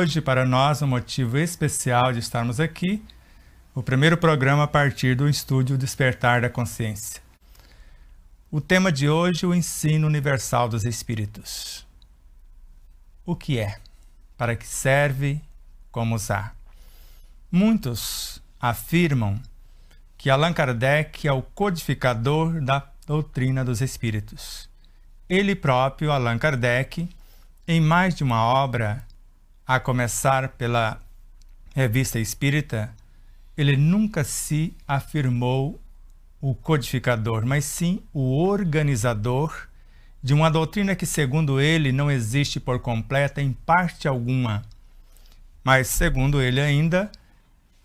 hoje, para nós, um motivo especial de estarmos aqui, o primeiro programa a partir do estúdio Despertar da Consciência. O tema de hoje, o ensino universal dos espíritos. O que é? Para que serve? Como usar? Muitos afirmam que Allan Kardec é o codificador da doutrina dos espíritos. Ele próprio, Allan Kardec, em mais de uma obra, a começar pela Revista Espírita, ele nunca se afirmou o codificador, mas sim o organizador de uma doutrina que, segundo ele, não existe por completa em parte alguma, mas, segundo ele ainda,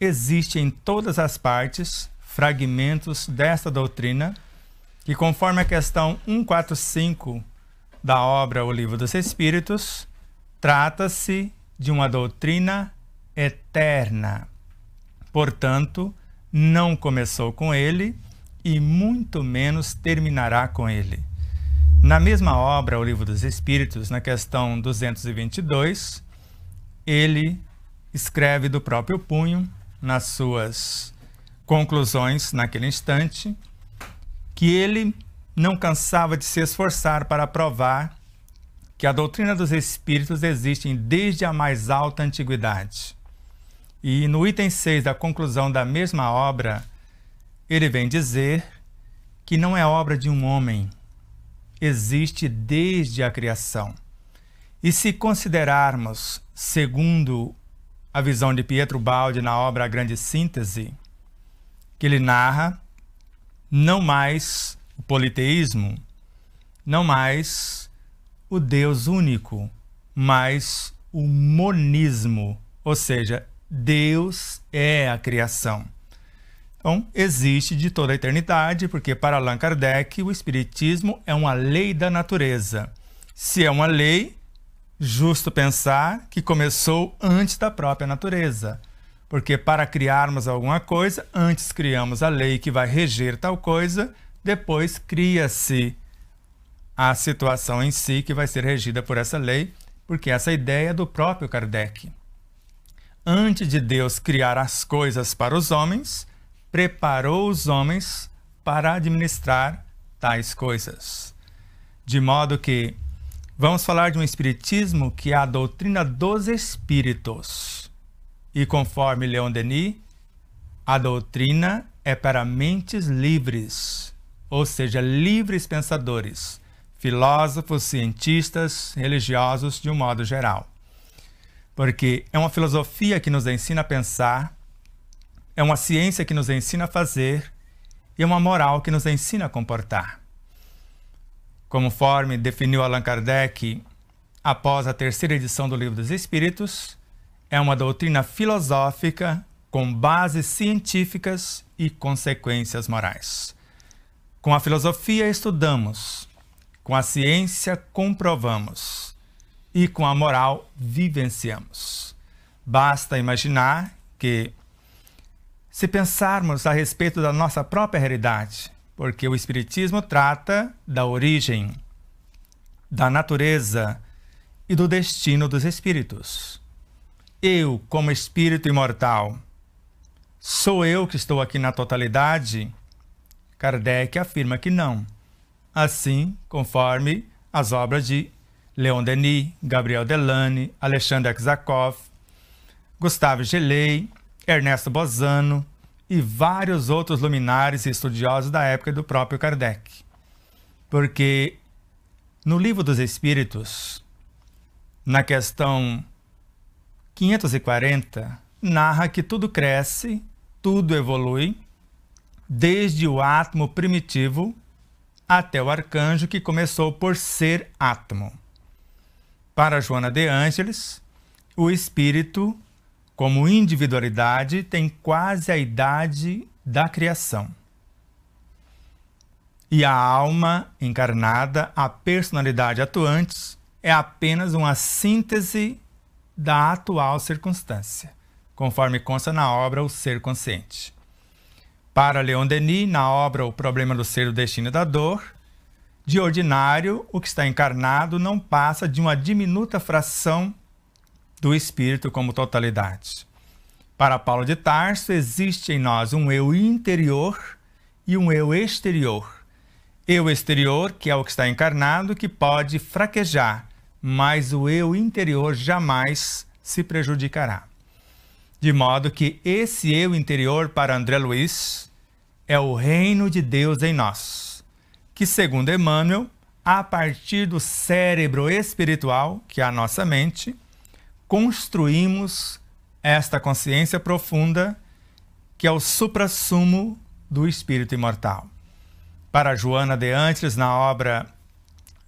existe em todas as partes fragmentos desta doutrina que, conforme a questão 145 da obra O Livro dos Espíritos, trata-se de uma doutrina eterna. Portanto, não começou com ele e muito menos terminará com ele. Na mesma obra O Livro dos Espíritos, na questão 222, ele escreve do próprio punho, nas suas conclusões naquele instante, que ele não cansava de se esforçar para provar que a doutrina dos espíritos existe desde a mais alta antiguidade. E no item 6 da conclusão da mesma obra, ele vem dizer que não é obra de um homem, existe desde a criação. E se considerarmos, segundo a visão de Pietro Baldi na obra A Grande Síntese, que ele narra não mais o politeísmo, não mais o Deus único, mas o monismo, ou seja, Deus é a criação. Então, existe de toda a eternidade, porque para Allan Kardec o Espiritismo é uma lei da natureza. Se é uma lei, justo pensar que começou antes da própria natureza, porque para criarmos alguma coisa, antes criamos a lei que vai reger tal coisa, depois cria-se a situação em si que vai ser regida por essa lei, porque essa ideia é do próprio Kardec. Antes de Deus criar as coisas para os homens, preparou os homens para administrar tais coisas. De modo que vamos falar de um espiritismo que é a doutrina dos espíritos. E conforme Leon Denis, a doutrina é para mentes livres, ou seja, livres pensadores, filósofos, cientistas, religiosos de um modo geral. Porque é uma filosofia que nos ensina a pensar, é uma ciência que nos ensina a fazer e é uma moral que nos ensina a comportar. Conforme definiu Allan Kardec após a terceira edição do Livro dos Espíritos, é uma doutrina filosófica com bases científicas e consequências morais. Com a filosofia estudamos, com a ciência comprovamos e com a moral vivenciamos. Basta imaginar que, se pensarmos a respeito da nossa própria realidade, porque o Espiritismo trata da origem, da natureza e do destino dos espíritos. Eu, como espírito imortal, sou eu que estou aqui na totalidade? Kardec afirma que não. Assim, conforme as obras de Leon Denis, Gabriel Delane, Alexandre Aksakov, Gustave Gelei, Ernesto Bozano e vários outros luminares e estudiosos da época do próprio Kardec. Porque no Livro dos Espíritos, na questão 540, narra que tudo cresce, tudo evolui, desde o átomo primitivo até o arcanjo que começou por ser átomo. Para Joana de Ângeles, o espírito, como individualidade, tem quase a idade da criação. E a alma encarnada, a personalidade atuante, é apenas uma síntese da atual circunstância, conforme consta na obra O Ser Consciente. Para Leon Denis, na obra O Problema do Ser, o Destino e da Dor, de ordinário, o que está encarnado não passa de uma diminuta fração do espírito como totalidade. Para Paulo de Tarso, existe em nós um eu interior e um eu exterior. Eu exterior, que é o que está encarnado, que pode fraquejar, mas o eu interior jamais se prejudicará. De modo que esse eu interior, para André Luiz, é o reino de Deus em nós, que, segundo Emmanuel, a partir do cérebro espiritual, que é a nossa mente, construímos esta consciência profunda, que é o suprassumo do espírito imortal. Para Joana de Angelis, na obra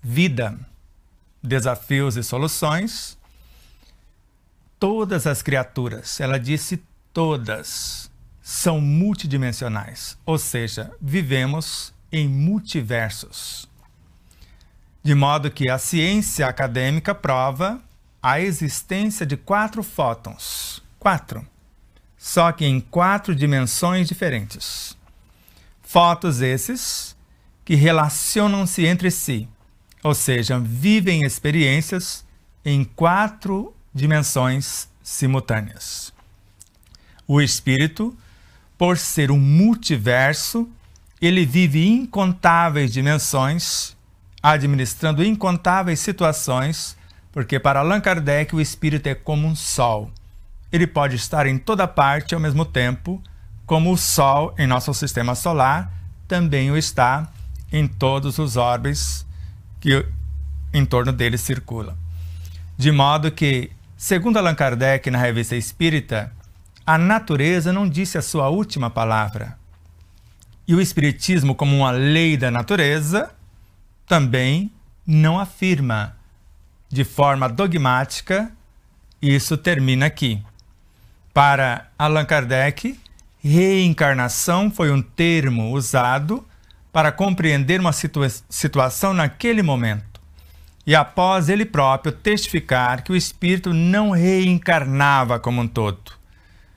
Vida, Desafios e Soluções, todas as criaturas, ela disse todas, são multidimensionais, ou seja, vivemos em multiversos. De modo que a ciência acadêmica prova a existência de 4 fótons. 4. Só que em 4 dimensões diferentes. Fótons esses que relacionam-se entre si, ou seja, vivem experiências em 4 dimensões simultâneas. O espírito, por ser um multiverso, ele vive incontáveis dimensões, administrando incontáveis situações, porque para Allan Kardec o espírito é como um sol. Ele pode estar em toda parte ao mesmo tempo, como o sol em nosso sistema solar também o está em todos os orbes que em torno dele circulam. De modo que, segundo Allan Kardec na Revista Espírita, a natureza não disse a sua última palavra. E o Espiritismo, como uma lei da natureza, também não afirma de forma dogmática, isso termina aqui. Para Allan Kardec, reencarnação foi um termo usado para compreender uma situação naquele momento. E após ele próprio testificar que o espírito não reencarnava como um todo.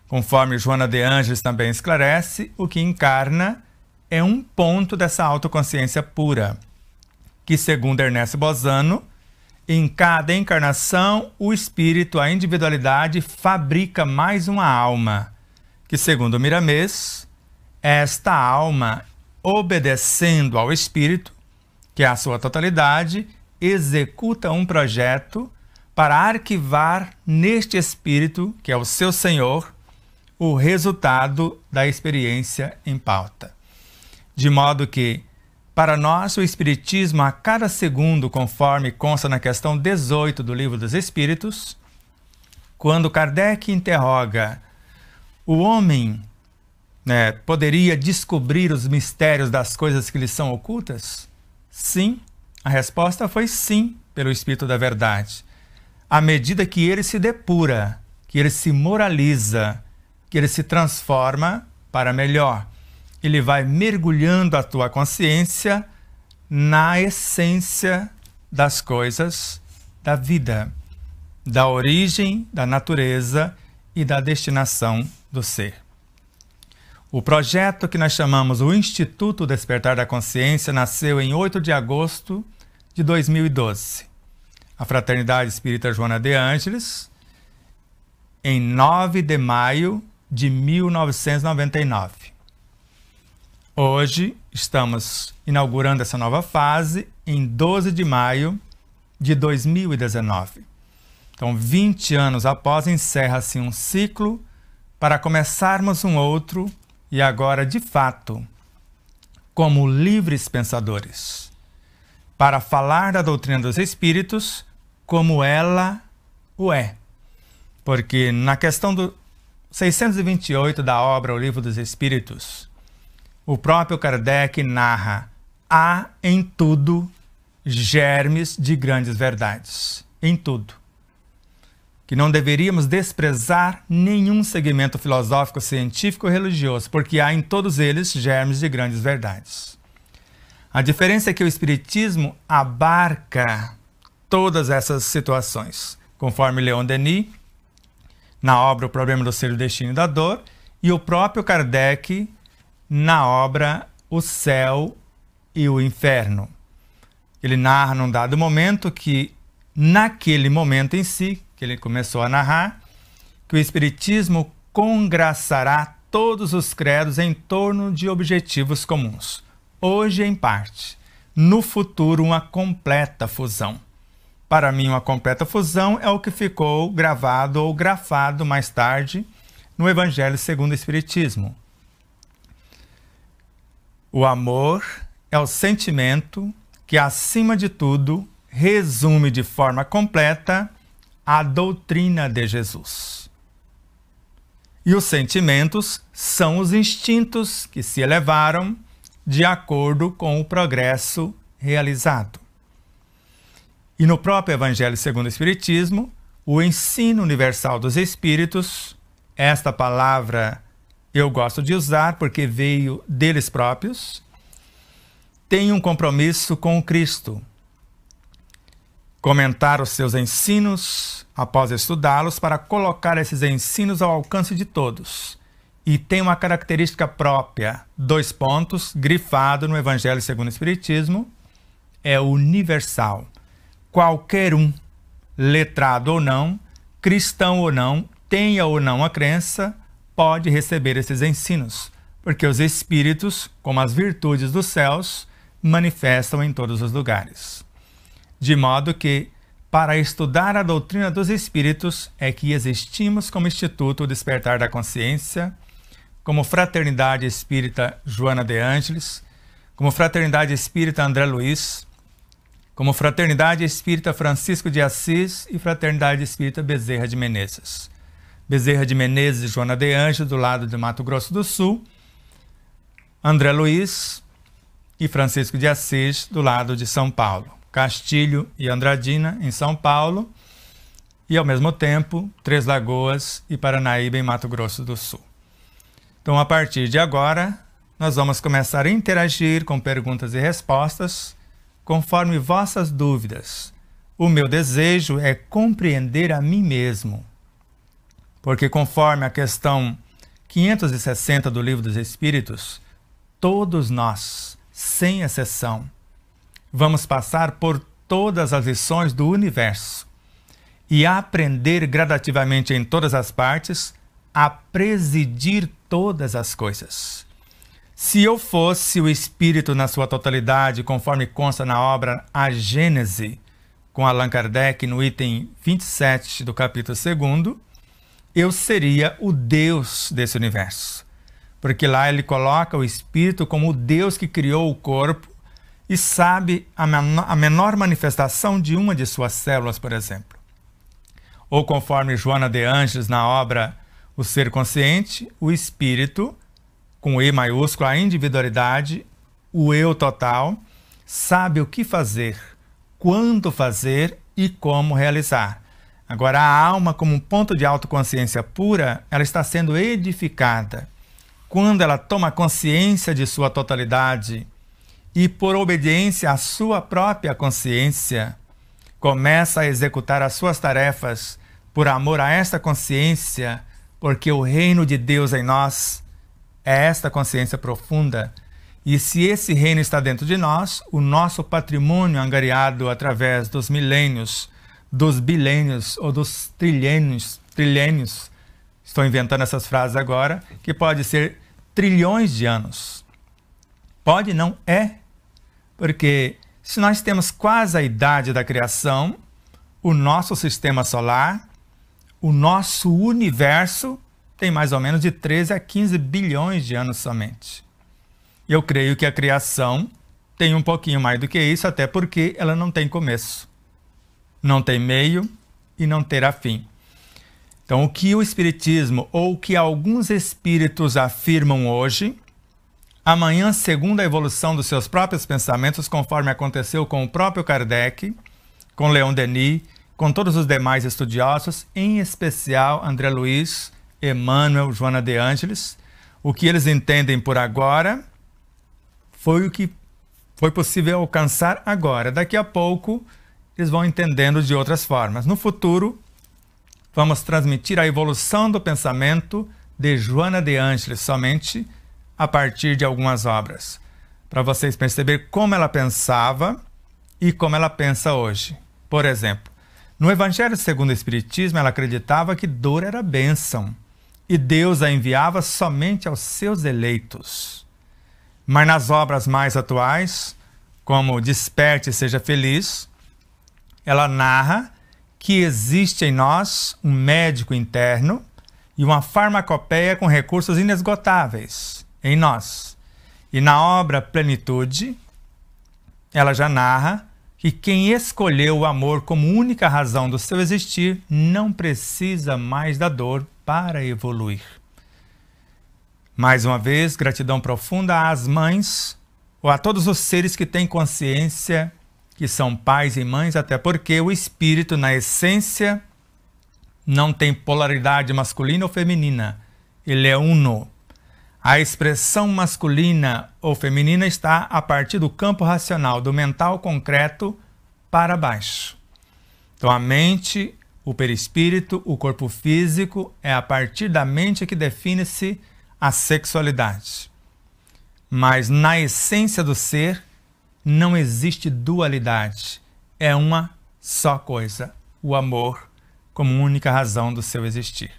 Conforme Joana de Angelis também esclarece, o que encarna é um ponto dessa autoconsciência pura, que, segundo Ernesto Bozano, em cada encarnação, o espírito, a individualidade, fabrica mais uma alma, que, segundo Miramês, esta alma, obedecendo ao espírito, que é a sua totalidade, executa um projeto para arquivar neste espírito, que é o seu senhor, o resultado da experiência em pauta. De modo que, para nós, o Espiritismo, a cada segundo, conforme consta na questão 18 do Livro dos Espíritos, quando Kardec interroga o homem, poderia descobrir os mistérios das coisas que lhe são ocultas? Sim, a resposta foi sim, pelo Espírito da Verdade. À medida que ele se depura, que ele se moraliza, que ele se transforma para melhor. Ele vai mergulhando a tua consciência na essência das coisas da vida, da origem, da natureza e da destinação do ser. O projeto que nós chamamos o Instituto Despertar da Consciência nasceu em 8 de agosto de 2012. A Fraternidade Espírita Joana de Angelis, em 9 de maio de 1999. Hoje estamos inaugurando essa nova fase em 12 de maio de 2019. Então, 20 anos após, encerra-se um ciclo para começarmos um outro e agora, de fato, como livres pensadores, para falar da doutrina dos Espíritos como ela o é. Porque na questão do 628 da obra O Livro dos Espíritos, o próprio Kardec narra: há em tudo germes de grandes verdades. Em tudo. Que não deveríamos desprezar nenhum segmento filosófico, científico ou religioso, porque há em todos eles germes de grandes verdades. A diferença é que o Espiritismo abarca todas essas situações, conforme Leon Denis, na obra O Problema do Ser, o Destino e da Dor, e o próprio Kardec, na obra O Céu e o Inferno. Ele narra num dado momento que, naquele momento em si, que ele começou a narrar, que o Espiritismo congraçará todos os credos em torno de objetivos comuns. Hoje, em parte. No futuro, uma completa fusão. Para mim, uma completa fusão é o que ficou gravado ou grafado mais tarde no Evangelho segundo o Espiritismo. O amor é o sentimento que, acima de tudo, resume de forma completa a doutrina de Jesus. E os sentimentos são os instintos que se elevaram de acordo com o progresso realizado. E no próprio Evangelho segundo o Espiritismo, o ensino universal dos Espíritos, esta palavra eu gosto de usar porque veio deles próprios, tem um compromisso com o Cristo. Comentar os seus ensinos após estudá-los para colocar esses ensinos ao alcance de todos. E tem uma característica própria, 2 pontos, grifado no Evangelho segundo o Espiritismo, é universal. Qualquer um, letrado ou não, cristão ou não, tenha ou não a crença, pode receber esses ensinos, porque os Espíritos, como as virtudes dos céus, manifestam em todos os lugares. De modo que, para estudar a doutrina dos Espíritos, é que existimos como Instituto Despertar da Consciência, como Fraternidade Espírita Joana de Ângeles, como Fraternidade Espírita André Luiz, como Fraternidade Espírita Francisco de Assis e Fraternidade Espírita Bezerra de Menezes. Bezerra de Menezes e Joana de Ângeles, do lado de Mato Grosso do Sul, André Luiz e Francisco de Assis, do lado de São Paulo. Castilho e Andradina, em São Paulo, e, ao mesmo tempo, Três Lagoas e Paranaíba, em Mato Grosso do Sul. Então, a partir de agora, nós vamos começar a interagir com perguntas e respostas, conforme vossas dúvidas. O meu desejo é compreender a mim mesmo, porque, conforme a questão 560 do Livro dos Espíritos, todos nós, sem exceção, vamos passar por todas as lições do universo e aprender gradativamente em todas as partes a presidir todas as coisas. Se eu fosse o Espírito na sua totalidade, conforme consta na obra A Gênese, com Allan Kardec, no item 27 do capítulo 2º, eu seria o Deus desse universo. Porque lá ele coloca o Espírito como o Deus que criou o corpo e sabe a menor manifestação de uma de suas células, por exemplo. Ou conforme Joana de Ângeles, na obra O Ser Consciente, o Espírito, com E maiúsculo, a individualidade, o eu total, sabe o que fazer, quando fazer e como realizar. Agora, a alma, como um ponto de autoconsciência pura, ela está sendo edificada. Quando ela toma consciência de sua totalidade e, por obediência à sua própria consciência, começa a executar as suas tarefas por amor a esta consciência, porque o reino de Deus em nós é esta consciência profunda. E se esse reino está dentro de nós, o nosso patrimônio angariado através dos milênios, dos bilênios ou dos trilênios, estou inventando essas frases agora, que pode ser trilhões de anos. Pode, não é, porque se nós temos quase a idade da criação, o nosso sistema solar, o nosso universo tem mais ou menos de 13 a 15 bilhões de anos somente. Eu creio que a criação tem um pouquinho mais do que isso, até porque ela não tem começo, não tem meio e não terá fim. Então, o que o Espiritismo ou o que alguns espíritos afirmam hoje, amanhã, segundo a evolução dos seus próprios pensamentos, conforme aconteceu com o próprio Kardec, com Leon Denis, com todos os demais estudiosos, em especial André Luiz, Emmanuel, Joana de Ângeles, o que eles entendem por agora foi o que foi possível alcançar agora. Daqui a pouco, eles vão entendendo de outras formas. No futuro, vamos transmitir a evolução do pensamento de Joana de Ângeles somente a partir de algumas obras, para vocês perceberem como ela pensava e como ela pensa hoje. Por exemplo, No Evangelho segundo o Espiritismo, ela acreditava que dor era bênção e Deus a enviava somente aos seus eleitos. Mas nas obras mais atuais, como Desperte e Seja Feliz, ela narra que existe em nós um médico interno e uma farmacopeia com recursos inesgotáveis em nós. E na obra Plenitude, ela já narra que quem escolheu o amor como única razão do seu existir não precisa mais da dor para evoluir. Mais uma vez, gratidão profunda às mães ou a todos os seres que têm consciência que são pais e mães, até porque o espírito, na essência, não tem polaridade masculina ou feminina. Ele é uno. A expressão masculina ou feminina está a partir do campo racional, do mental concreto para baixo. Então a mente, o perispírito, o corpo físico, é a partir da mente que define-se a sexualidade. Mas na essência do ser não existe dualidade. É uma só coisa, o amor como única razão do seu existir.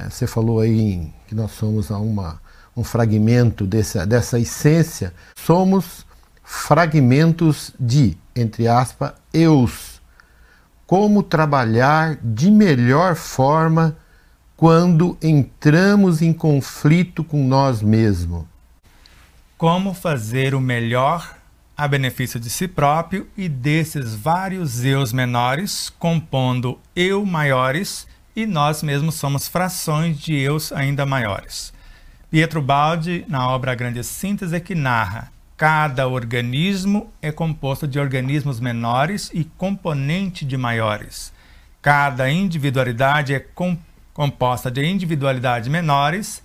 Você falou aí que nós somos um fragmento dessa essência. Somos fragmentos de, entre aspas, eus. Como trabalhar de melhor forma quando entramos em conflito com nós mesmos? Como fazer o melhor a benefício de si próprio e desses vários eus menores, compondo eu maiores, e nós mesmos somos frações de eus ainda maiores. Pietro Baldi, na obra A Grande Síntese, que narra: cada organismo é composto de organismos menores e componente de maiores. Cada individualidade é composta de individualidades menores,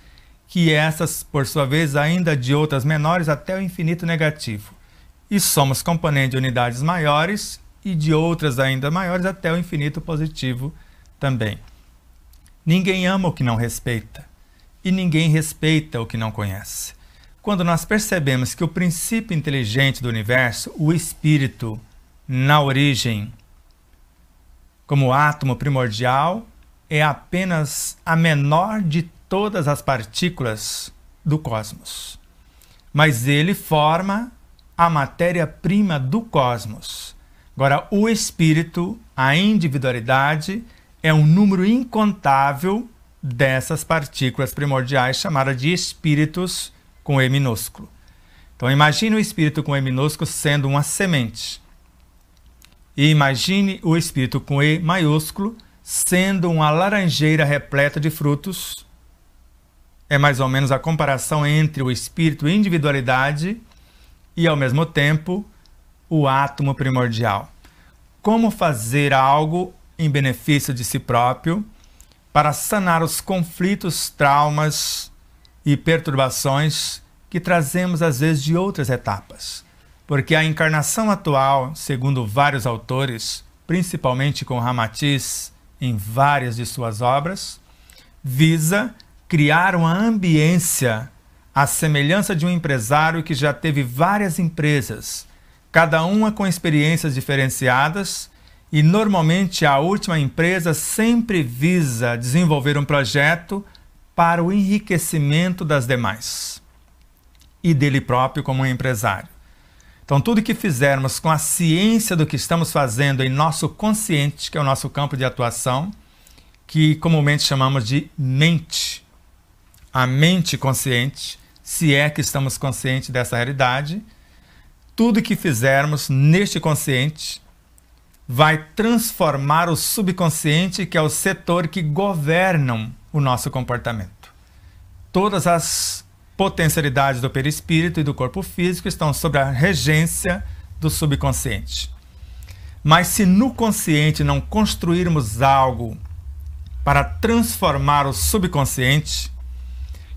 que essas, por sua vez, ainda de outras menores até o infinito negativo. E somos componente de unidades maiores e de outras ainda maiores até o infinito positivo também. Ninguém ama o que não respeita, e ninguém respeita o que não conhece. Quando nós percebemos que o princípio inteligente do universo, o espírito, na origem, como átomo primordial, é apenas a menor de todas as partículas do cosmos. Mas ele forma a matéria-prima do cosmos. Agora, o espírito, a individualidade, é um número incontável dessas partículas primordiais, chamadas de espíritos com E minúsculo. Então imagine o espírito com E minúsculo sendo uma semente. E imagine o espírito com E maiúsculo sendo uma laranjeira repleta de frutos. É mais ou menos a comparação entre o espírito e individualidade e, ao mesmo tempo, o átomo primordial. Como fazer algo em benefício de si próprio, para sanar os conflitos, traumas e perturbações que trazemos às vezes de outras etapas. Porque a encarnação atual, segundo vários autores, principalmente com Ramatiz em várias de suas obras, visa criar uma ambiência à semelhança de um empresário que já teve várias empresas, cada uma com experiências diferenciadas. E normalmente a última empresa sempre visa desenvolver um projeto para o enriquecimento das demais e dele próprio como um empresário. Então tudo que fizermos com a ciência do que estamos fazendo em nosso consciente, que é o nosso campo de atuação, que comumente chamamos de mente. A mente consciente, se é que estamos conscientes dessa realidade, tudo que fizermos neste consciente vai transformar o subconsciente, que é o setor que governam o nosso comportamento. Todas as potencialidades do perispírito e do corpo físico estão sob a regência do subconsciente. Mas se no consciente não construirmos algo para transformar o subconsciente,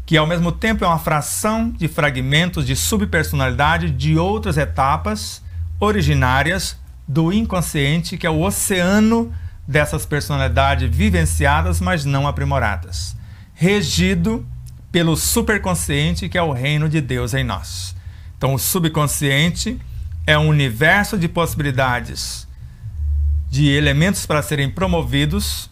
que ao mesmo tempo é uma fração de fragmentos de subpersonalidade de outras etapas originárias do inconsciente, que é o oceano dessas personalidades vivenciadas, mas não aprimoradas, regido pelo superconsciente, que é o reino de Deus em nós. Então, o subconsciente é um universo de possibilidades, de elementos para serem promovidos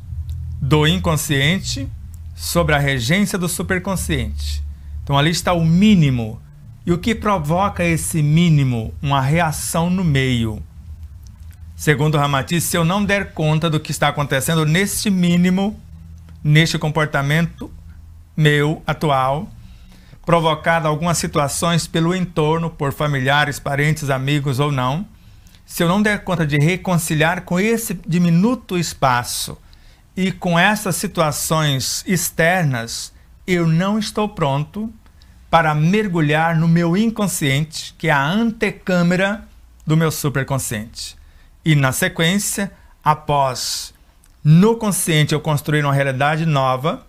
do inconsciente sobre a regência do superconsciente. Então, ali está o mínimo. E o que provoca esse mínimo? Uma reação no meio. Segundo Ramati, se eu não der conta do que está acontecendo neste mínimo, neste comportamento meu atual, provocado algumas situações pelo entorno, por familiares, parentes, amigos ou não, se eu não der conta de reconciliar com esse diminuto espaço e com essas situações externas, eu não estou pronto para mergulhar no meu inconsciente, que é a antecâmara do meu superconsciente. E na sequência, após no consciente eu construir uma realidade nova,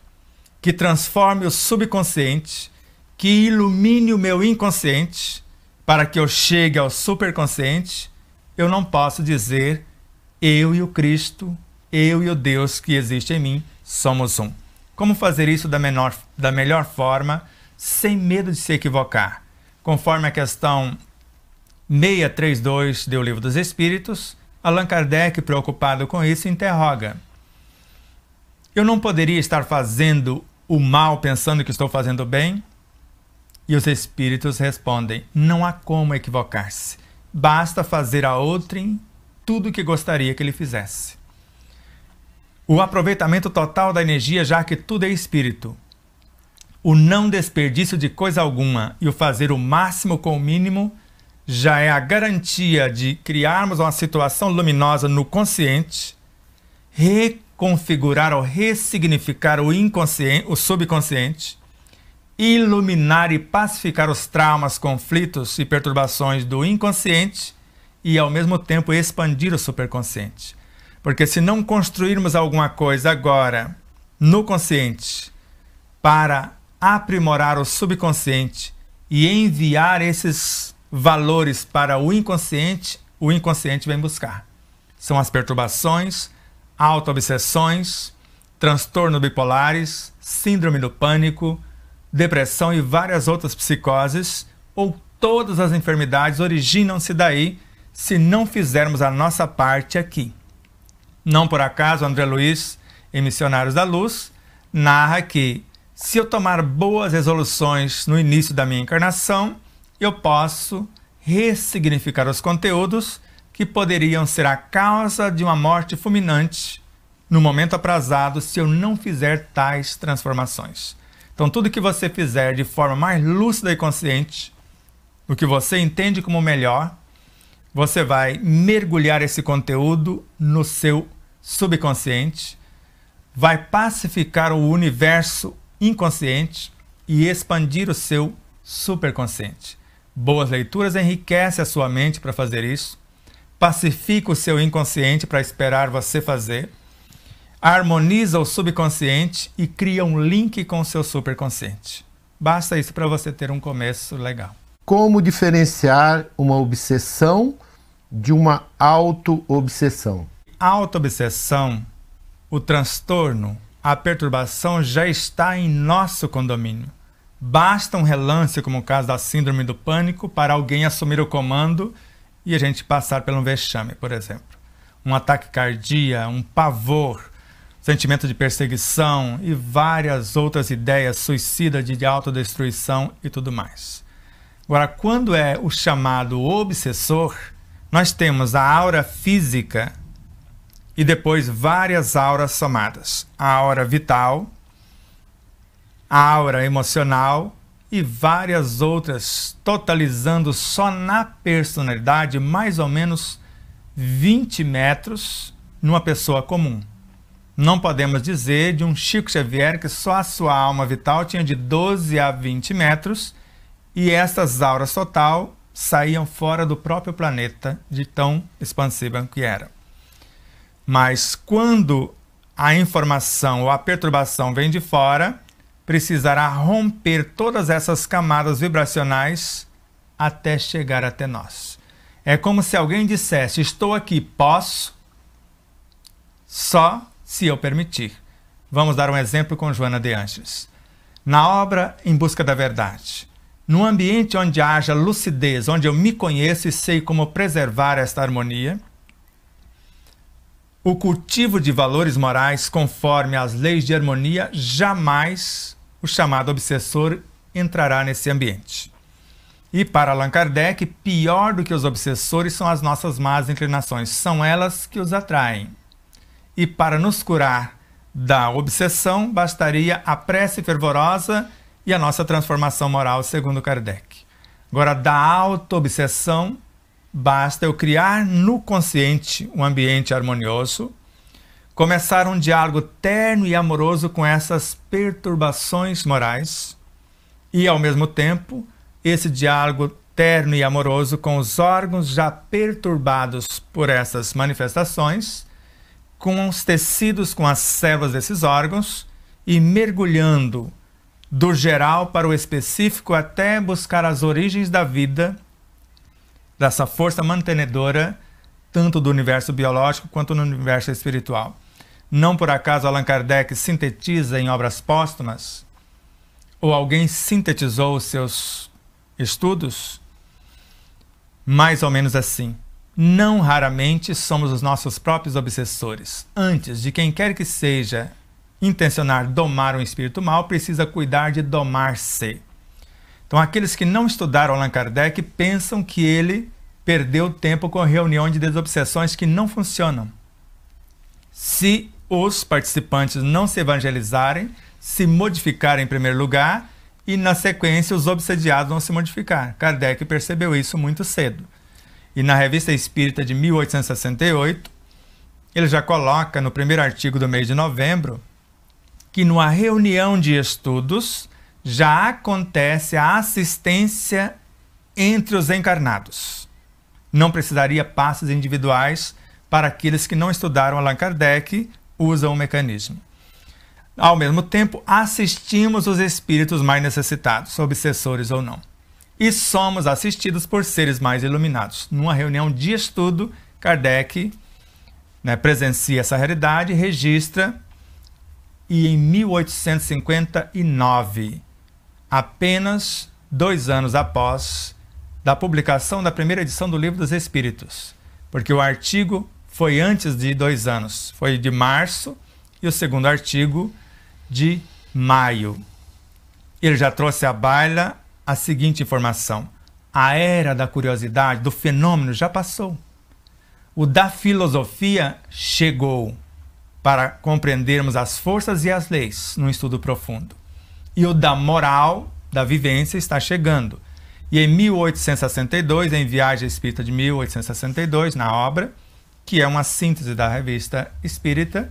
que transforme o subconsciente, que ilumine o meu inconsciente, para que eu chegue ao superconsciente, eu não posso dizer eu e o Cristo, eu e o Deus que existe em mim, somos um. Como fazer isso da melhor forma, sem medo de se equivocar? Conforme a questão 632 do Livro dos Espíritos, Allan Kardec, preocupado com isso, interroga: eu não poderia estar fazendo o mal pensando que estou fazendo o bem? E os espíritos respondem: não há como equivocar-se. Basta fazer a outrem tudo o que gostaria que ele fizesse. O aproveitamento total da energia, já que tudo é espírito. O não desperdício de coisa alguma e o fazer o máximo com o mínimo já é a garantia de criarmos uma situação luminosa no consciente, reconfigurar ou ressignificar o inconsciente, o subconsciente, iluminar e pacificar os traumas, conflitos e perturbações do inconsciente e, ao mesmo tempo, expandir o superconsciente. Porque se não construirmos alguma coisa agora no consciente para aprimorar o subconsciente e enviar esses valores para o inconsciente vem buscar. São as perturbações, auto-obsessões, transtornos bipolares, síndrome do pânico, depressão e várias outras psicoses, ou todas as enfermidades originam-se daí se não fizermos a nossa parte aqui. Não por acaso, André Luiz, em Missionários da Luz, narra que se eu tomar boas resoluções no início da minha encarnação, eu posso ressignificar os conteúdos que poderiam ser a causa de uma morte fulminante no momento aprazado se eu não fizer tais transformações. Então, tudo que você fizer de forma mais lúcida e consciente, o que você entende como melhor, você vai mergulhar esse conteúdo no seu subconsciente, vai pacificar o universo inconsciente e expandir o seu superconsciente. Boas leituras enriquecem a sua mente para fazer isso, pacifica o seu inconsciente para esperar você fazer, harmoniza o subconsciente e cria um link com o seu superconsciente. Basta isso para você ter um começo legal. Como diferenciar uma obsessão de uma auto-obsessão? Auto-obsessão, o transtorno, a perturbação já está em nosso condomínio. Basta um relance, como o caso da síndrome do pânico, para alguém assumir o comando e a gente passar por um vexame, por exemplo. Um ataque cardíaco, um pavor, sentimento de perseguição e várias outras ideias suicidas de autodestruição e tudo mais. Agora, quando é o chamado obsessor, nós temos a aura física e depois várias auras somadas. A aura vital, a aura emocional e várias outras, totalizando só na personalidade mais ou menos 20 metros numa pessoa comum. Não podemos dizer de um Chico Xavier que só a sua alma vital tinha de 12 a 20 metros e essas auras total saíam fora do próprio planeta, de tão expansiva que era. Mas quando a informação ou a perturbação vem de fora, precisará romper todas essas camadas vibracionais até chegar até nós. É como se alguém dissesse: estou aqui, posso, só se eu permitir. Vamos dar um exemplo com Joana de Ângeles. Na obra Em Busca da Verdade, num ambiente onde haja lucidez, onde eu me conheço e sei como preservar esta harmonia, o cultivo de valores morais conforme as leis de harmonia, jamais o chamado obsessor entrará nesse ambiente. E para Allan Kardec, pior do que os obsessores são as nossas más inclinações, são elas que os atraem. E para nos curar da obsessão, bastaria a prece fervorosa e a nossa transformação moral, segundo Kardec. Agora, da auto-obsessão, basta eu criar no consciente um ambiente harmonioso, começar um diálogo terno e amoroso com essas perturbações morais e, ao mesmo tempo, esse diálogo terno e amoroso com os órgãos já perturbados por essas manifestações, com os tecidos, com as células desses órgãos e mergulhando do geral para o específico até buscar as origens da vida, dessa força mantenedora, tanto do universo biológico quanto no universo espiritual. Não por acaso Allan Kardec sintetiza em obras póstumas, ou alguém sintetizou os seus estudos, mais ou menos assim: não raramente somos os nossos próprios obsessores. Antes de quem quer que seja intencionar domar um espírito mal, precisa cuidar de domar-se. Então, aqueles que não estudaram Allan Kardec pensam que ele perdeu tempo com reunião de desobsessões que não funcionam. Se os participantes não se evangelizarem, se modificarem em primeiro lugar e, na sequência, os obsediados vão se modificar. Kardec percebeu isso muito cedo. E na Revista Espírita de 1868, ele já coloca no primeiro artigo do mês de novembro que numa reunião de estudos já acontece a assistência entre os encarnados. Não precisaria passes individuais para aqueles que não estudaram Allan Kardec, usam o mecanismo. Ao mesmo tempo, assistimos os espíritos mais necessitados, obsessores ou não. E somos assistidos por seres mais iluminados. Numa reunião de estudo, Kardec presencia essa realidade, registra, e em 1859, apenas 2 anos após da publicação da primeira edição do Livro dos Espíritos, porque o artigo foi antes de 2 anos, foi de março, e o segundo artigo de maio. Ele já trouxe à baila a seguinte informação: a era da curiosidade, do fenômeno, já passou. O da filosofia chegou para compreendermos as forças e as leis num estudo profundo. E o da moral, da vivência, está chegando. E em 1862, em Viagem Espírita de 1862, na obra, que é uma síntese da Revista Espírita,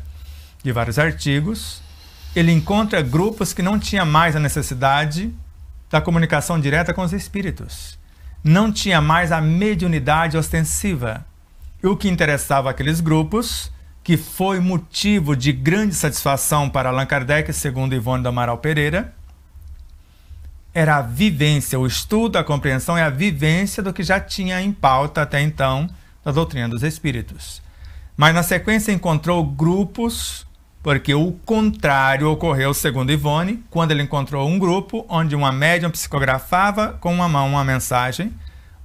de vários artigos, ele encontra grupos que não tinham mais a necessidade da comunicação direta com os espíritos. Não tinha mais a mediunidade ostensiva. E o que interessava aqueles grupos, que foi motivo de grande satisfação para Allan Kardec, segundo Ivone do Amaral Pereira, era a vivência, o estudo, a compreensão e a vivência do que já tinha em pauta até então da doutrina dos espíritos. Mas na sequência encontrou grupos, porque o contrário ocorreu, segundo Ivone, quando ele encontrou um grupo onde uma médium psicografava com uma mão uma mensagem,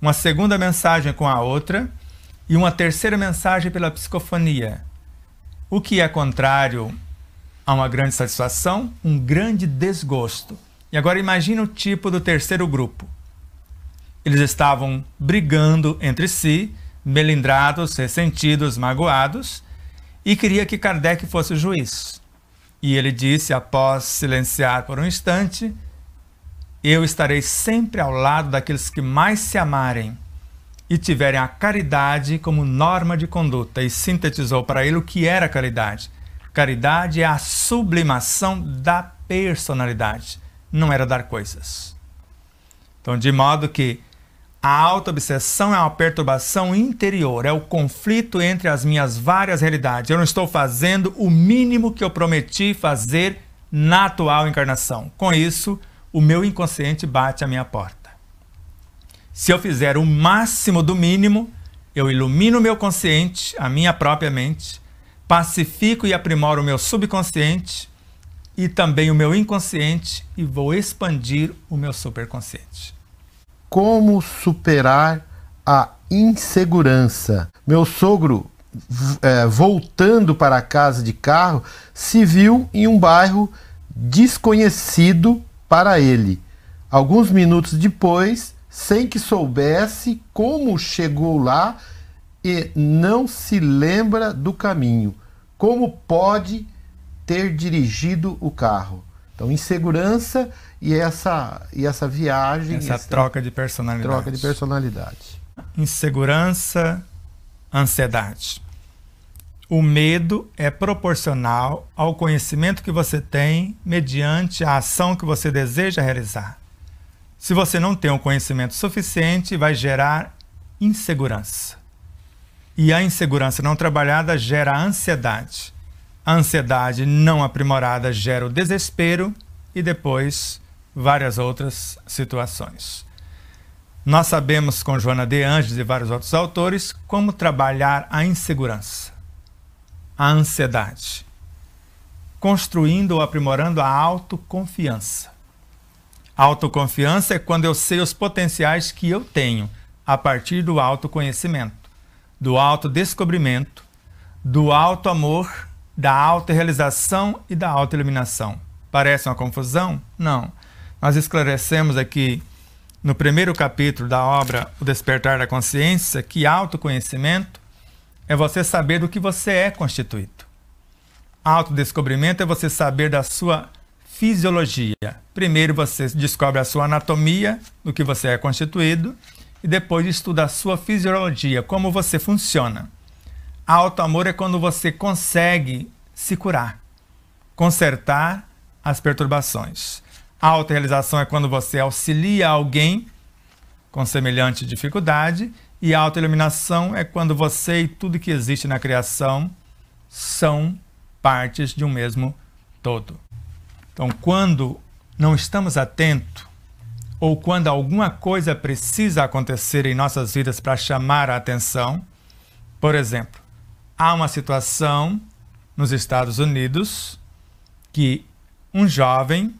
uma segunda mensagem com a outra e uma terceira mensagem pela psicofonia. O que é contrário a uma grande satisfação, um grande desgosto. E agora imagine o tipo do terceiro grupo. Eles estavam brigando entre si, melindrados, ressentidos, magoados, e queria que Kardec fosse o juiz. E ele disse, após silenciar por um instante: eu estarei sempre ao lado daqueles que mais se amarem e tiverem a caridade como norma de conduta. E sintetizou para ele o que era caridade. Caridade é a sublimação da personalidade, não era dar coisas. Então, de modo que a auto-obsessão é uma perturbação interior, é o conflito entre as minhas várias realidades. Eu não estou fazendo o mínimo que eu prometi fazer na atual encarnação. Com isso, o meu inconsciente bate à minha porta. Se eu fizer o máximo do mínimo, eu ilumino o meu consciente, a minha própria mente, pacifico e aprimoro o meu subconsciente e também o meu inconsciente e vou expandir o meu superconsciente. Como superar a insegurança? Meu sogro, voltando para casa de carro, se viu em um bairro desconhecido para ele. Alguns minutos depois, sem que soubesse como chegou lá e não se lembra do caminho. Como pode ter dirigido o carro? Então, insegurança e essa viagem. Essa troca de personalidade. Troca de personalidade. Insegurança, ansiedade. O medo é proporcional ao conhecimento que você tem mediante a ação que você deseja realizar. Se você não tem um conhecimento suficiente, vai gerar insegurança. E a insegurança não trabalhada gera ansiedade. A ansiedade não aprimorada gera o desespero e depois várias outras situações. Nós sabemos com Joana de Angelis e vários outros autores como trabalhar a insegurança, a ansiedade, construindo ou aprimorando a autoconfiança. A autoconfiança é quando eu sei os potenciais que eu tenho a partir do autoconhecimento, do autodescobrimento, do autoamor, da autorrealização e da autoiluminação. Parece uma confusão? Não. Nós esclarecemos aqui no primeiro capítulo da obra O Despertar da Consciência que autoconhecimento é você saber do que você é constituído. Autodescobrimento é você saber da sua fisiologia. Primeiro você descobre a sua anatomia, do que você é constituído, e depois estuda a sua fisiologia, como você funciona. Autoamor é quando você consegue se curar, consertar as perturbações. Autorrealização é quando você auxilia alguém com semelhante dificuldade, e autoiluminação é quando você e tudo que existe na criação são partes de um mesmo todo. Então, quando não estamos atentos, ou quando alguma coisa precisa acontecer em nossas vidas para chamar a atenção, por exemplo, há uma situação nos Estados Unidos que um jovem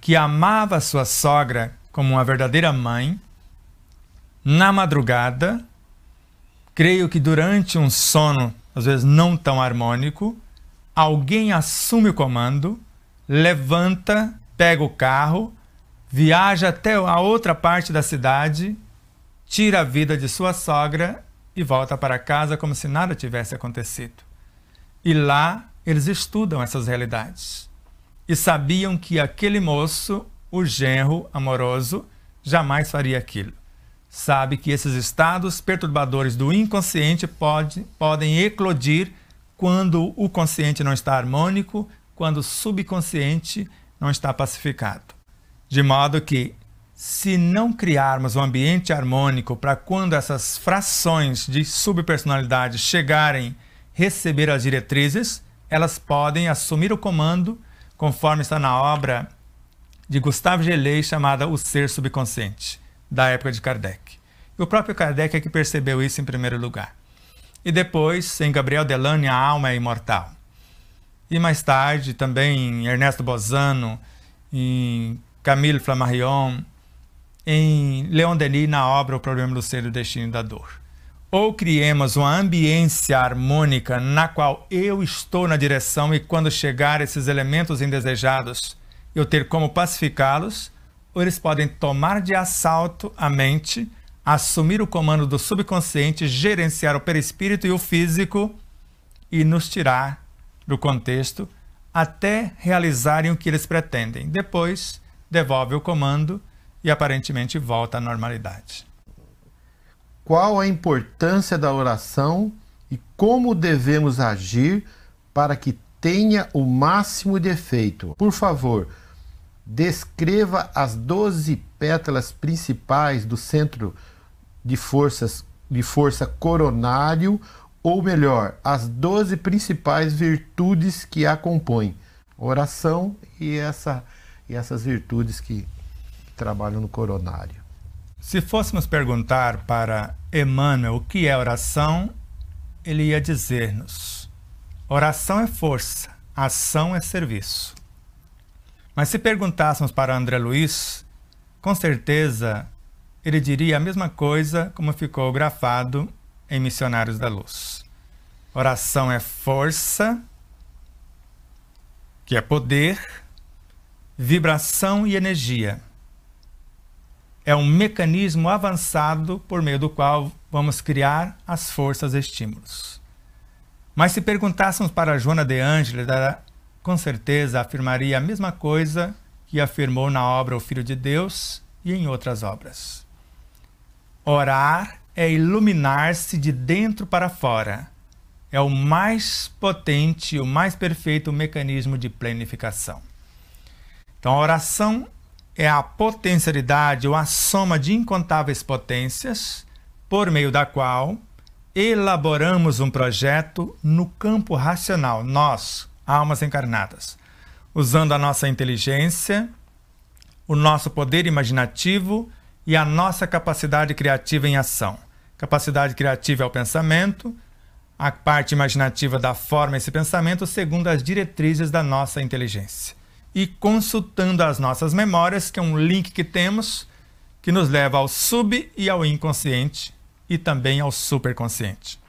que amava sua sogra como uma verdadeira mãe, na madrugada, creio que durante um sono, às vezes não tão harmônico, alguém assume o comando, levanta, pega o carro, viaja até a outra parte da cidade, tira a vida de sua sogra e volta para casa como se nada tivesse acontecido. E lá eles estudam essas realidades. E sabiam que aquele moço, o genro amoroso, jamais faria aquilo. Sabe que esses estados perturbadores do inconsciente podem eclodir quando o consciente não está harmônico, quando o subconsciente não está pacificado. De modo que, se não criarmos um ambiente harmônico para quando essas frações de subpersonalidade chegarem a receber as diretrizes, elas podem assumir o comando, conforme está na obra de Gustave Gelei, chamada O Ser Subconsciente, da época de Kardec. E o próprio Kardec é que percebeu isso em primeiro lugar. E depois, em Gabriel Delane, A Alma é Imortal. E mais tarde, também em Ernesto Bozano, em Camille Flammarion, em Leon Denis, na obra O Problema do Ser e o Destino da Dor. Ou criemos uma ambiência harmônica na qual eu estou na direção e quando chegar esses elementos indesejados, eu ter como pacificá-los, ou eles podem tomar de assalto a mente, assumir o comando do subconsciente, gerenciar o perispírito e o físico e nos tirar do contexto até realizarem o que eles pretendem. Depois, devolve o comando e aparentemente volta à normalidade. Qual a importância da oração e como devemos agir para que tenha o máximo de efeito? Por favor, descreva as 12 pétalas principais do centro de força coronário, ou melhor, as 12 principais virtudes que a compõem. Oração e essas virtudes que trabalham no coronário. Se fôssemos perguntar para Emmanuel o que é oração, ele ia dizer-nos: oração é força, ação é serviço. Mas se perguntássemos para André Luiz, com certeza ele diria a mesma coisa como ficou grafado em Missionários da Luz. Oração é força, que é poder, vibração e energia. É um mecanismo avançado por meio do qual vamos criar as forças e estímulos. Mas se perguntássemos para Joana de Ângeles, ela com certeza afirmaria a mesma coisa que afirmou na obra O Filho de Deus e em outras obras. Orar é iluminar-se de dentro para fora. É o mais potente e o mais perfeito mecanismo de planificação. Então, a oração é a potencialidade ou a soma de incontáveis potências por meio da qual elaboramos um projeto no campo racional, nós, almas encarnadas, usando a nossa inteligência, o nosso poder imaginativo e a nossa capacidade criativa em ação. Capacidade criativa é o pensamento, a parte imaginativa dá forma a esse pensamento segundo as diretrizes da nossa inteligência. E consultando as nossas memórias, que é um link que temos, que nos leva ao sub e ao inconsciente, e também ao superconsciente.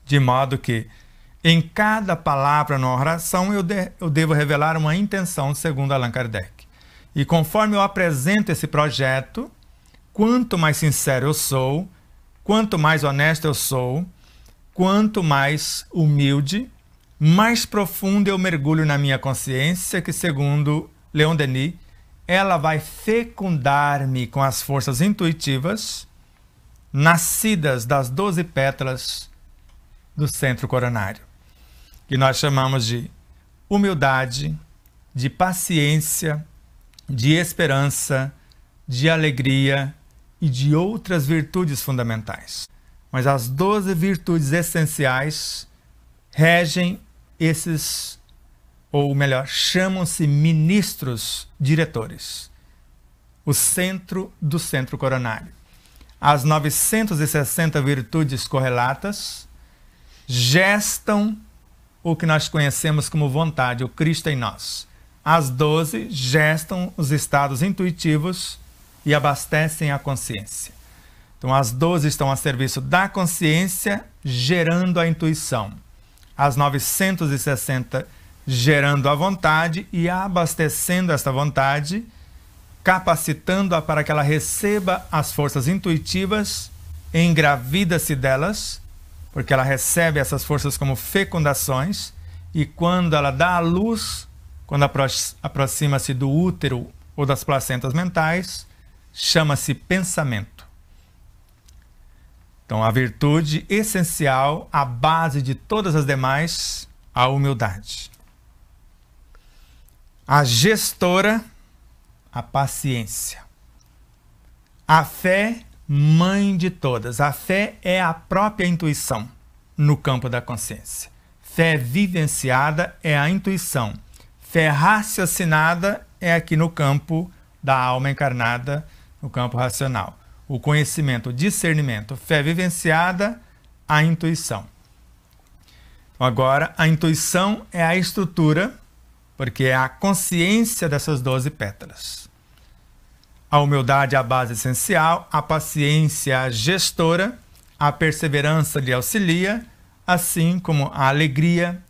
De modo que, em cada palavra na oração, eu devo revelar uma intenção, segundo Allan Kardec. E conforme eu apresento esse projeto, quanto mais sincero eu sou, quanto mais honesto eu sou, quanto mais humilde, mais profundo eu mergulho na minha consciência, que segundo Leon Denis, ela vai fecundar-me com as forças intuitivas, nascidas das 12 pétalas do centro coronário, que nós chamamos de humildade, de paciência, de esperança, de alegria e de outras virtudes fundamentais. Mas as 12 virtudes essenciais regem esses, ou melhor, chamam-se ministros diretores. O centro do centro coronário. As 960 virtudes correlatas gestam o que nós conhecemos como vontade, o Cristo em nós. As 12 gestam os estados intuitivos e abastecem a consciência. Então, as 12 estão a serviço da consciência, gerando a intuição. As 960 gerando a vontade e abastecendo esta vontade, capacitando-a para que ela receba as forças intuitivas, engravida-se delas, porque ela recebe essas forças como fecundações, e quando ela dá à luz, quando aproxima-se do útero ou das placentas mentais, chama-se pensamento. Então, a virtude essencial, a base de todas as demais, a humildade. A gestora, a paciência. A fé, mãe de todas. A fé é a própria intuição no campo da consciência. Fé vivenciada é a intuição. Fé raciocinada é aqui no campo da alma encarnada, no campo racional. O conhecimento, o discernimento. Fé vivenciada, a intuição. Agora, a intuição é a estrutura, porque é a consciência dessas 12 pétalas. A humildade é a base essencial, a paciência a gestora, a perseverança lhe auxilia, assim como a alegria,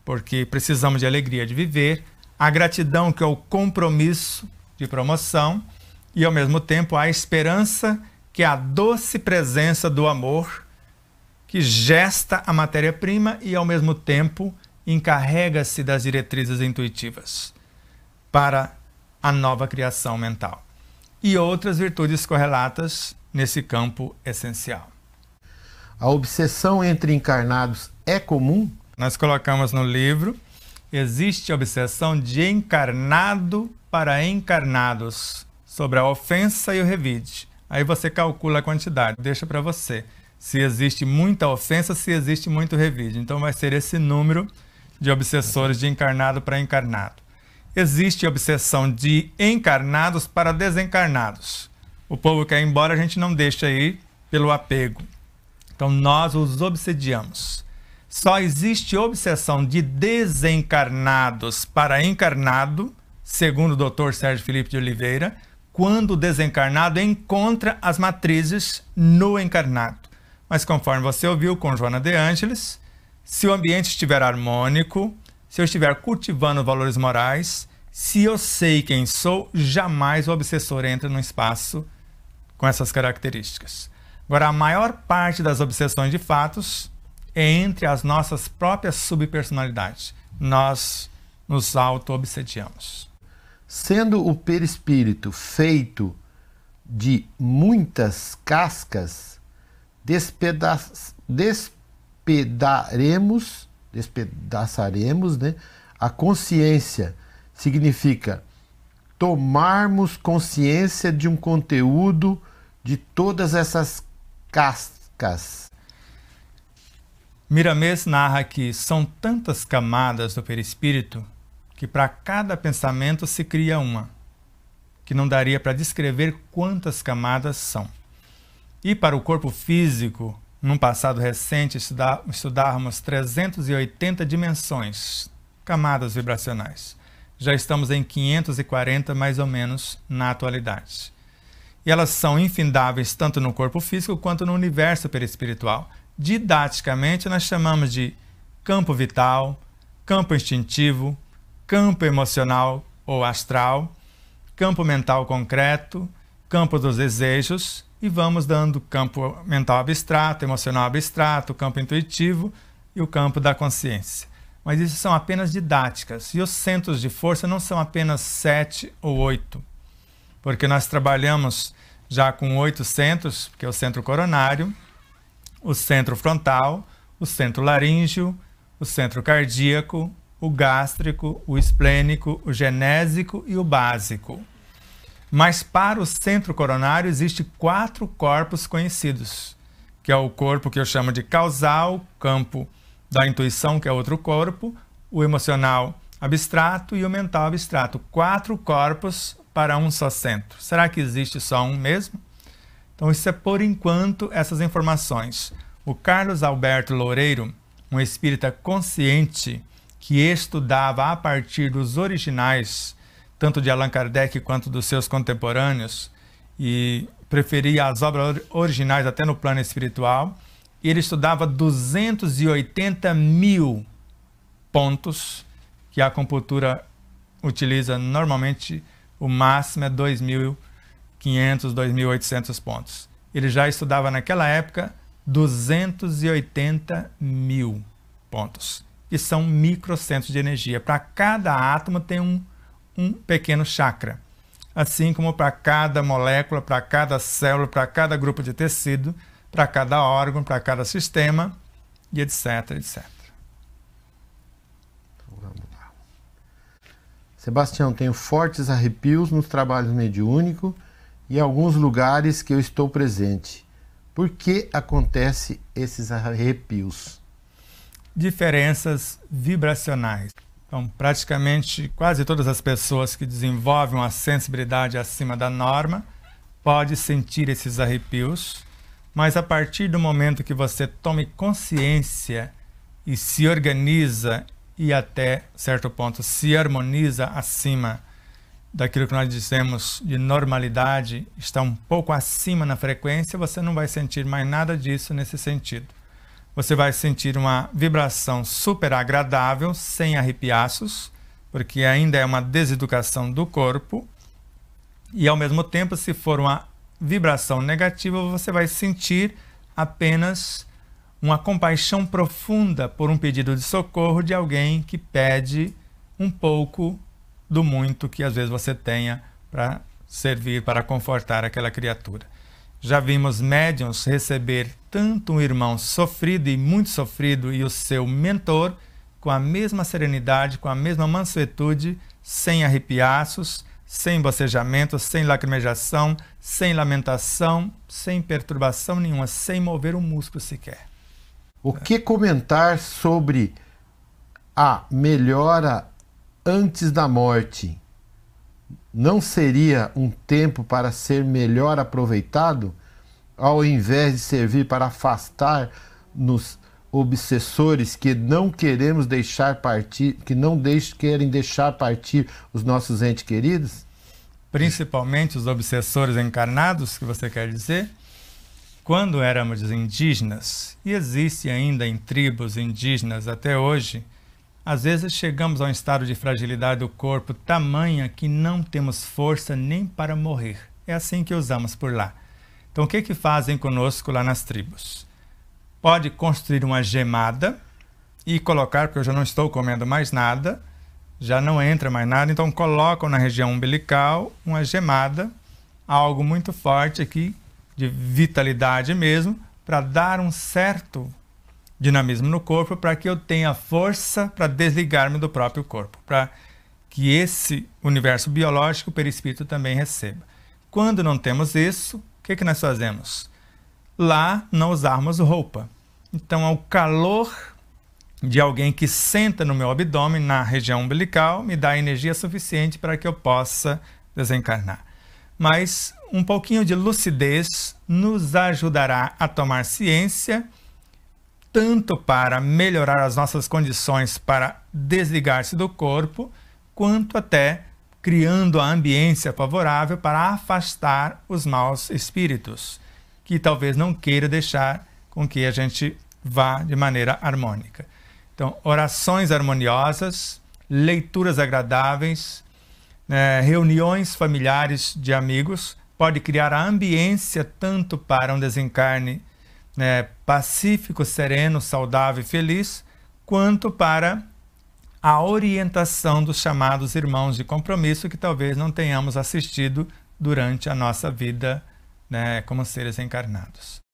porque precisamos de alegria de viver, a gratidão, que é o compromisso de promoção, e ao mesmo tempo a esperança, que é a doce presença do amor, que gesta a matéria-prima e, ao mesmo tempo, encarrega-se das diretrizes intuitivas para a nova criação mental. E outras virtudes correlatas nesse campo essencial. A obsessão entre encarnados é comum? Nós colocamos no livro, existe obsessão de encarnado para encarnados sobre a ofensa e o revide. Aí você calcula a quantidade, deixa para você. Se existe muita ofensa, se existe muito revide. Então vai ser esse número de obsessores de encarnado para encarnado. Existe obsessão de encarnados para desencarnados. O povo quer ir embora, a gente não deixa ir pelo apego. Então nós os obsediamos. Só existe obsessão de desencarnados para encarnado, segundo o Dr. Sérgio Felipe de Oliveira, quando o desencarnado encontra as matrizes no encarnado. Mas conforme você ouviu com Joana de Ângeles, se o ambiente estiver harmônico, se eu estiver cultivando valores morais, se eu sei quem sou, jamais o obsessor entra no espaço com essas características. Agora, a maior parte das obsessões de fatos é entre as nossas próprias subpersonalidades. Nós nos auto-obsediamos. Sendo o perispírito feito de muitas cascas, despedaçaremos, né? A consciência significa tomarmos consciência de um conteúdo de todas essas cascas. Miramês narra que são tantas camadas do perispírito que para cada pensamento se cria uma, que não daria para descrever quantas camadas são. E para o corpo físico, num passado recente, estudávamos 380 dimensões, camadas vibracionais. Já estamos em 540 mais ou menos na atualidade. E elas são infindáveis tanto no corpo físico quanto no universo perispiritual. Didaticamente, nós chamamos de campo vital, campo instintivo, campo emocional ou astral, campo mental concreto, campo dos desejos, e vamos dando campo mental abstrato, emocional abstrato, campo intuitivo e o campo da consciência. Mas isso são apenas didáticas, e os centros de força não são apenas 7 ou 8, porque nós trabalhamos já com 8 centros, que é o centro coronário, o centro frontal, o centro laríngeo, o centro cardíaco, o gástrico, o esplênico, o genésico e o básico. Mas para o centro coronário existem 4 corpos conhecidos, que é o corpo que eu chamo de causal, campo da intuição, que é outro corpo, o emocional abstrato e o mental abstrato. 4 corpos para um só centro. Será que existe só um mesmo? Então isso é por enquanto essas informações. O Carlos Alberto Loureiro, um espírita consciente que estudava a partir dos originais, tanto de Allan Kardec quanto dos seus contemporâneos, e preferia as obras originais até no plano espiritual, ele estudava 280 mil pontos, que a acupuntura utiliza normalmente, o máximo é 2.500, 2.800 pontos. Ele já estudava naquela época 280 mil pontos, que são microcentros de energia. Para cada átomo tem um pequeno chakra, assim como para cada molécula, para cada célula, para cada grupo de tecido, para cada órgão, para cada sistema, e etc, etc. Vamos lá. Sebastião, tenho fortes arrepios nos trabalhos mediúnicos e em alguns lugares que eu estou presente. Por que acontece esses arrepios? Diferenças vibracionais. Então, praticamente quase todas as pessoas que desenvolvem uma sensibilidade acima da norma podem sentir esses arrepios, mas a partir do momento que você tome consciência e se organiza e até certo ponto se harmoniza acima daquilo que nós dizemos de normalidade, está um pouco acima na frequência, você não vai sentir mais nada disso nesse sentido. Você vai sentir uma vibração super agradável, sem arrepiaços, porque ainda é uma deseducação do corpo. E ao mesmo tempo, se for uma vibração negativa, você vai sentir apenas uma compaixão profunda por um pedido de socorro de alguém que pede um pouco do muito que às vezes você tenha para servir, para confortar aquela criatura. Já vimos médiuns receber tanto um irmão sofrido e muito sofrido e o seu mentor com a mesma serenidade, com a mesma mansuetude, sem arrepiaços, sem bocejamento, sem lacrimejação, sem lamentação, sem perturbação nenhuma, sem mover um músculo sequer. O que comentar sobre a melhora antes da morte? Não seria um tempo para ser melhor aproveitado, ao invés de servir para afastar-nos obsessores que não queremos deixar partir, que não querem deixar partir os nossos entes queridos? Principalmente os obsessores encarnados, que você quer dizer? Quando éramos indígenas, e existe ainda em tribos indígenas até hoje, às vezes chegamos a um estado de fragilidade do corpo tamanha que não temos força nem para morrer. É assim que usamos por lá. Então o que fazem conosco lá nas tribos? Pode construir uma gemada e colocar, porque eu já não estou comendo mais nada, já não entra mais nada, então colocam na região umbilical uma gemada, algo muito forte aqui, de vitalidade mesmo, para dar um certo dinamismo no corpo, para que eu tenha força para desligar-me do próprio corpo, para que esse universo biológico, o perispírito, também receba. Quando não temos isso, o que nós fazemos? Lá não usarmos roupa. Então, ao calor de alguém que senta no meu abdômen, na região umbilical, me dá energia suficiente para que eu possa desencarnar. Mas um pouquinho de lucidez nos ajudará a tomar ciência, tanto para melhorar as nossas condições para desligar-se do corpo, quanto até criando a ambiência favorável para afastar os maus espíritos, que talvez não queira deixar com que a gente vá de maneira harmônica. Então, orações harmoniosas, leituras agradáveis, reuniões familiares de amigos, pode criar a ambiência tanto para um desencarne pacífico, sereno, saudável e feliz, quanto para a orientação dos chamados irmãos de compromisso que talvez não tenhamos assistido durante a nossa vida como seres encarnados.